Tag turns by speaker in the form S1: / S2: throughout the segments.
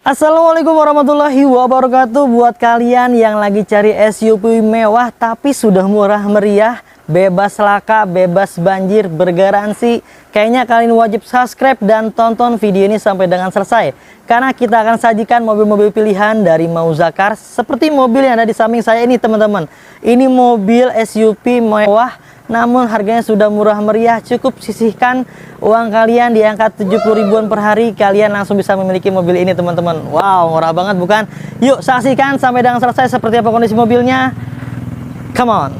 S1: Assalamualaikum warahmatullahi wabarakatuh. Buat kalian yang lagi cari SUV mewah tapi sudah murah meriah, bebas laka, bebas banjir, bergaransi, kayaknya kalian wajib subscribe dan tonton video ini sampai dengan selesai, karena kita akan sajikan mobil-mobil pilihan dari Mauza Cars. Seperti mobil yang ada di samping saya ini, teman-teman. Ini mobil SUV mewah namun harganya sudah murah meriah. Cukup sisihkan uang kalian di angka 70 ribuan per hari, kalian langsung bisa memiliki mobil ini, teman-teman. Wow, murah banget bukan? Yuk saksikan sampai dengan selesai seperti apa kondisi mobilnya. Come on.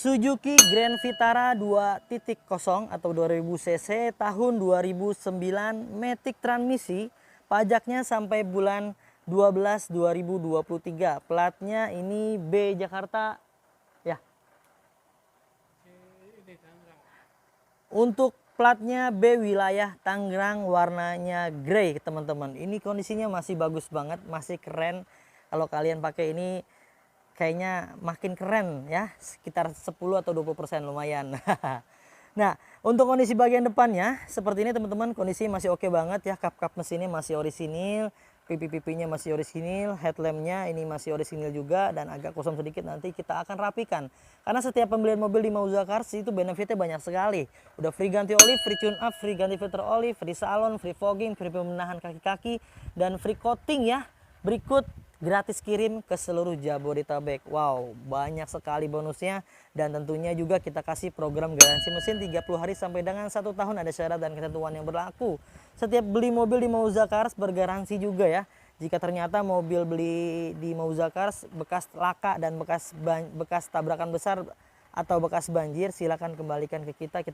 S1: Suzuki Grand Vitara 2.0 atau 2000 cc tahun 2009, matic transmisi, pajaknya sampai bulan 12 2023. Platnya ini B Jakarta ya. Untuk platnya B wilayah Tangerang, warnanya grey, teman-teman. Ini kondisinya masih bagus banget, masih keren. Kalau kalian pakai ini kayaknya makin keren ya, sekitar 10 atau 20% lumayan. Nah, untuk kondisi bagian depannya seperti ini, teman-teman. Kondisi masih oke banget ya, kap-kap mesinnya masih orisinil, pipi-pipinya masih orisinil, headlampnya ini masih orisinil juga, dan agak kosong sedikit. Nanti kita akan rapikan, karena setiap pembelian mobil di Mauza Cars itu benefitnya banyak sekali. Udah free ganti oli, free tune up, free ganti filter oli, free salon, free fogging, free pembenahan kaki-kaki, dan free coating ya. Berikut gratis kirim ke seluruh Jabodetabek. Wow, banyak sekali bonusnya, dan tentunya juga kita kasih program garansi mesin 30 hari sampai dengan 1 tahun. Ada syarat dan ketentuan yang berlaku. Setiap beli mobil di Mauza Cars bergaransi juga ya. Jika ternyata mobil beli di Mauza Cars bekas laka dan bekas tabrakan besar atau bekas banjir, silakan kembalikan ke kita.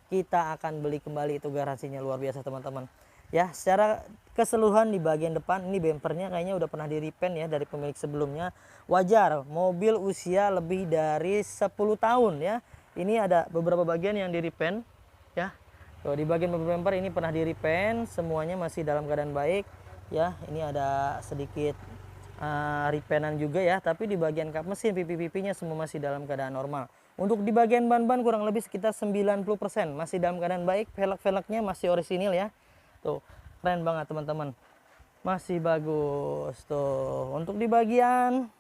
S1: Kita akan beli kembali, itu garansinya luar biasa, teman-teman. Ya, secara keseluruhan di bagian depan ini bempernya kayaknya udah pernah di repaint ya dari pemilik sebelumnya. Wajar, mobil usia lebih dari 10 tahun ya. Ini ada beberapa bagian yang di repaint ya. Tuh, di bagian bumper ini pernah di repaint, semuanya masih dalam keadaan baik ya. Ini ada sedikit repaintan juga ya, tapi di bagian kap mesin, pipi-pipinya semua masih dalam keadaan normal. Untuk di bagian ban-ban kurang lebih sekitar 90% masih dalam keadaan baik. Velg-velgnya masih orisinil ya. Tuh, keren banget, teman-teman. Masih bagus. Tuh, untuk di bagian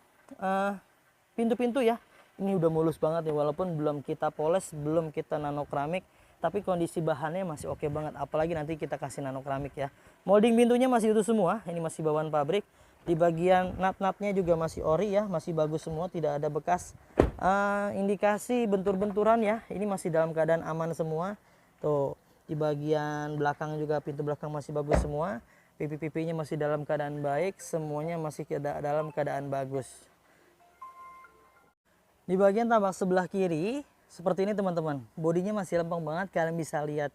S1: pintu-pintu ya, ini udah mulus banget nih, walaupun belum kita poles, belum kita nano keramik, tapi kondisi bahannya masih oke banget. Apalagi nanti kita kasih nano keramik ya. Molding pintunya masih utuh semua, ini masih bawaan pabrik. Di bagian nut-nutnya juga masih ori ya, masih bagus semua, tidak ada bekas indikasi bentur-benturan ya. Ini masih dalam keadaan aman semua. Tuh, di bagian belakang juga pintu belakang masih bagus semua. Pipi-pipinya masih dalam keadaan baik, semuanya masih dalam keadaan bagus. Di bagian tampak sebelah kiri seperti ini, teman-teman. Bodinya masih lempeng banget, kalian bisa lihat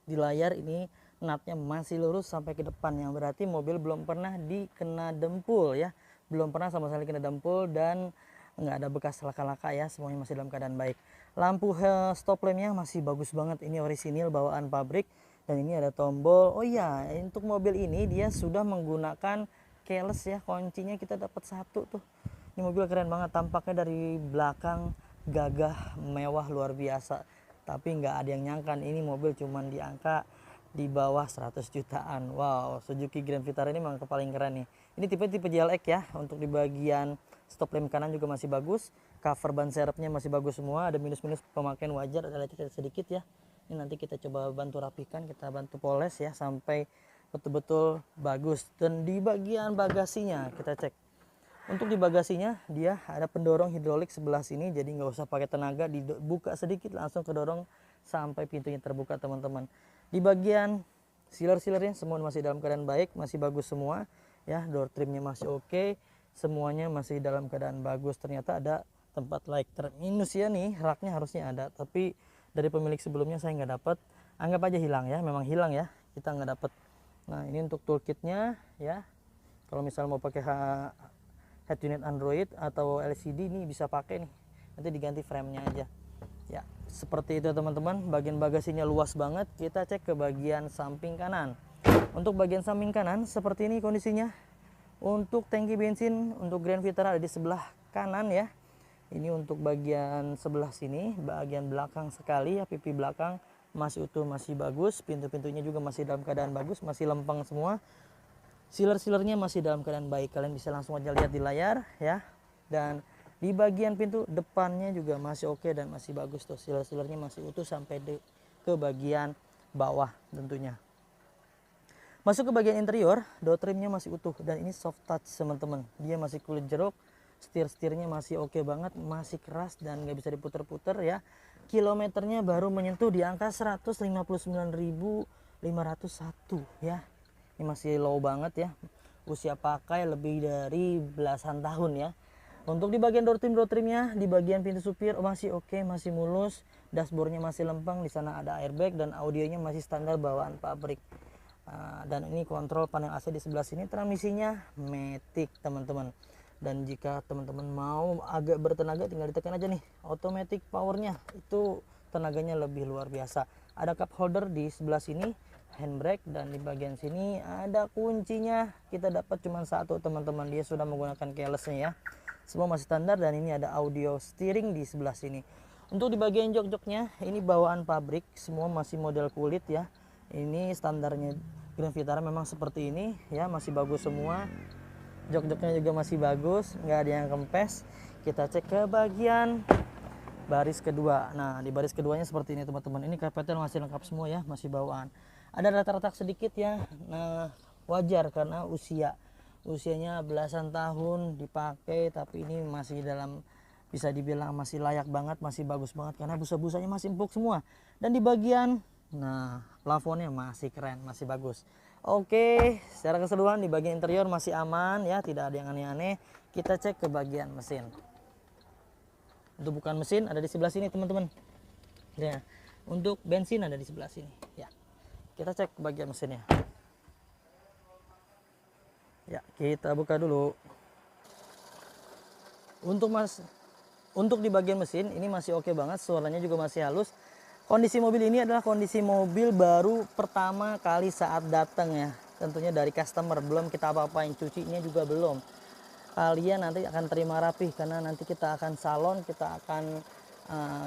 S1: di layar ini nutnya masih lurus sampai ke depan, yang berarti mobil belum pernah dikena dempul ya. Belum pernah sama sekali kena dempul, dan nggak ada bekas laka-laka ya, semuanya masih dalam keadaan baik. Lampu stop lampnya masih bagus banget, ini orisinil bawaan pabrik, dan ini ada tombol. Oh iya, untuk mobil ini dia sudah menggunakan keyless ya, kuncinya kita dapat satu tuh. Ini mobil keren banget, tampaknya dari belakang gagah, mewah, luar biasa. Tapi nggak ada yang nyangkan ini mobil cuman di angka di bawah 100 jutaan. Wow, Suzuki Grand Vitara ini memang paling keren nih. Ini tipe JLX ya. Untuk di bagian stop lamp kanan juga masih bagus, cover ban serepnya masih bagus semua. Ada minus-minus pemakaian wajar, ada lecet sedikit ya. Ini nanti kita coba bantu rapikan, kita bantu poles ya, sampai betul-betul bagus. Dan di bagian bagasinya kita cek. Untuk di bagasinya dia ada pendorong hidrolik sebelah sini, jadi nggak usah pakai tenaga, dibuka sedikit langsung kedorong sampai pintunya terbuka teman-teman. Di bagian sealer-sealernya semua masih dalam keadaan baik, masih bagus semua ya. Door trimnya masih oke, semuanya masih dalam keadaan bagus. Ternyata ada tempat like terminus ya nih, raknya harusnya ada, tapi dari pemilik sebelumnya saya nggak dapat. Anggap aja hilang ya, memang hilang ya, kita nggak dapat. Nah ini untuk toolkitnya ya, kalau misalnya mau pakai head unit Android atau LCD ini bisa pakai nih, nanti diganti framenya aja ya. Seperti itu teman-teman. Bagian bagasinya luas banget. Kita cek ke bagian samping kanan. Untuk bagian samping kanan seperti ini kondisinya. Untuk tangki bensin untuk Grand Vitara ada di sebelah kanan ya. Ini untuk bagian sebelah sini, bagian belakang sekali ya, pipi belakang masih utuh, masih bagus. Pintu-pintunya juga masih dalam keadaan bagus, masih lempeng semua. Sealer-sealernya masih dalam keadaan baik, kalian bisa langsung aja lihat di layar ya. Dan di bagian pintu depannya juga masih oke dan masih bagus tuh, sealer-sealernya masih utuh sampai ke bagian bawah tentunya. Masuk ke bagian interior, door trimnya masih utuh dan ini soft touch teman-teman, dia masih kulit jeruk. Setir-setirnya masih oke banget, masih keras dan nggak bisa diputer-puter ya. Kilometernya baru menyentuh di angka 159.501 ya. Ini masih low banget ya. Usia pakai lebih dari belasan tahun ya. Untuk di bagian door trimnya, di bagian pintu supir masih oke, masih mulus. Dashboardnya masih lempeng, di sana ada airbag dan audionya masih standar bawaan pabrik. Dan ini kontrol panel AC di sebelah sini. Transmisinya matic teman-teman. Dan jika teman-teman mau agak bertenaga tinggal ditekan aja nih automatic powernya, itu tenaganya lebih luar biasa. Ada cup holder di sebelah sini, handbrake, dan di bagian sini ada kuncinya. Kita dapat cuma satu teman-teman, dia sudah menggunakan keylessnya ya. Semua masih standar dan ini ada audio steering di sebelah sini. Untuk di bagian jok-joknya ini bawaan pabrik, semua masih model kulit ya. Ini standarnya Grand Vitara memang seperti ini ya, masih bagus semua. Jok-joknya juga masih bagus, nggak ada yang kempes. Kita cek ke bagian baris kedua. Nah di baris keduanya seperti ini teman-teman, ini karpetnya masih lengkap semua ya, masih bawaan. Ada retak-retak sedikit ya, nah wajar karena usianya belasan tahun dipakai, tapi ini masih dalam, bisa dibilang masih layak banget, masih bagus banget karena busa-busanya masih empuk semua. Dan di bagian plafonnya masih keren, masih bagus. Oke, secara keseluruhan di bagian interior masih aman ya, tidak ada yang aneh-aneh. Kita cek ke bagian mesin. Untuk bukan mesin ada di sebelah sini teman-teman ya. Untuk bensin ada di sebelah sini ya. Kita cek ke bagian mesinnya ya, kita buka dulu. Untuk di bagian mesin ini masih oke banget, suaranya juga masih halus. Kondisi mobil ini adalah kondisi mobil baru pertama kali saat datang ya. Tentunya dari customer, belum kita apa-apain, cucinya juga belum. Kalian nanti akan terima rapih karena nanti kita akan salon, kita akan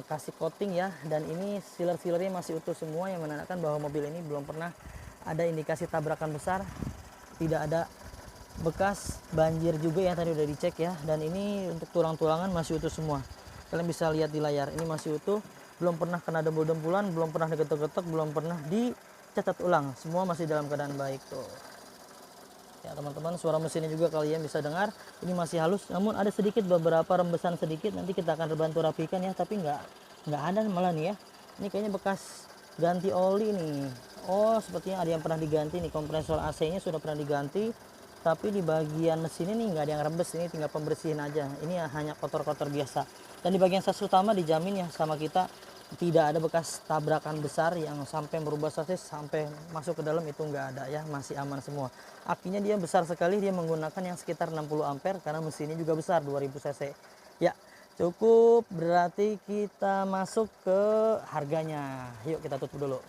S1: kasih coating ya. Dan ini sealer-sealernya masih utuh semua, yang menandakan bahwa mobil ini belum pernah ada indikasi tabrakan besar. Tidak ada bekas banjir juga ya, tadi udah dicek ya. Dan ini untuk tulang-tulangan masih utuh semua. Kalian bisa lihat di layar, ini masih utuh. Belum pernah kena dempul-dempulan, belum pernah digetok-getok, belum pernah dicatat ulang. Semua masih dalam keadaan baik tuh. Ya teman-teman, suara mesinnya juga kalian bisa dengar. Ini masih halus, namun ada sedikit beberapa rembesan sedikit. Nanti kita akan bantu rapikan ya, tapi nggak ada malah nih ya. Ini kayaknya bekas ganti oli nih. Oh, sepertinya ada yang pernah diganti nih. Kompresor AC-nya sudah pernah diganti. Tapi di bagian mesin ini nggak ada yang rembes, ini tinggal pembersihan aja. Ini hanya kotor-kotor biasa. Dan di bagian sasis utama dijamin ya sama kita, tidak ada bekas tabrakan besar yang sampai merubah sasis sampai masuk ke dalam, itu nggak ada ya, masih aman semua. Akinya dia besar sekali, dia menggunakan yang sekitar 60 ampere karena mesinnya juga besar 2000 cc. Ya cukup, berarti kita masuk ke harganya. Yuk kita tutup dulu.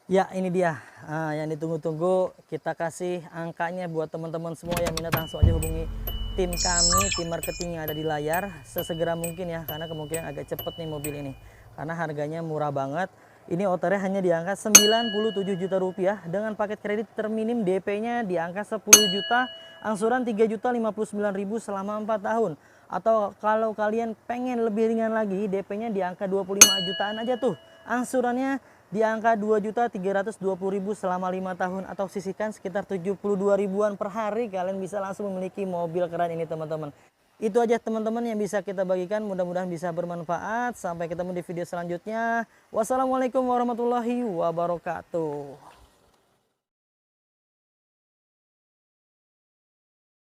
S1: Ya ini dia yang ditunggu-tunggu, kita kasih angkanya buat teman-teman semua yang minat, langsung aja hubungi tim kami, tim marketing yang ada di layar sesegera mungkin ya, karena kemungkinan agak cepet nih mobil ini karena harganya murah banget. Ini OTR hanya di angka 97 juta rupiah dengan paket kredit terminim DP-nya di angka 10 juta, angsuran 3.059.000 selama 4 tahun. Atau kalau kalian pengen lebih ringan lagi, DP-nya di angka 25 jutaan aja tuh, angsurannya di angka 2.320.000 selama 5 tahun, atau sisihkan sekitar 72 ribuan per hari, kalian bisa langsung memiliki mobil keren ini teman-teman. Itu aja teman-teman yang bisa kita bagikan, mudah-mudahan bisa bermanfaat. Sampai ketemu di video selanjutnya. Wassalamualaikum warahmatullahi wabarakatuh.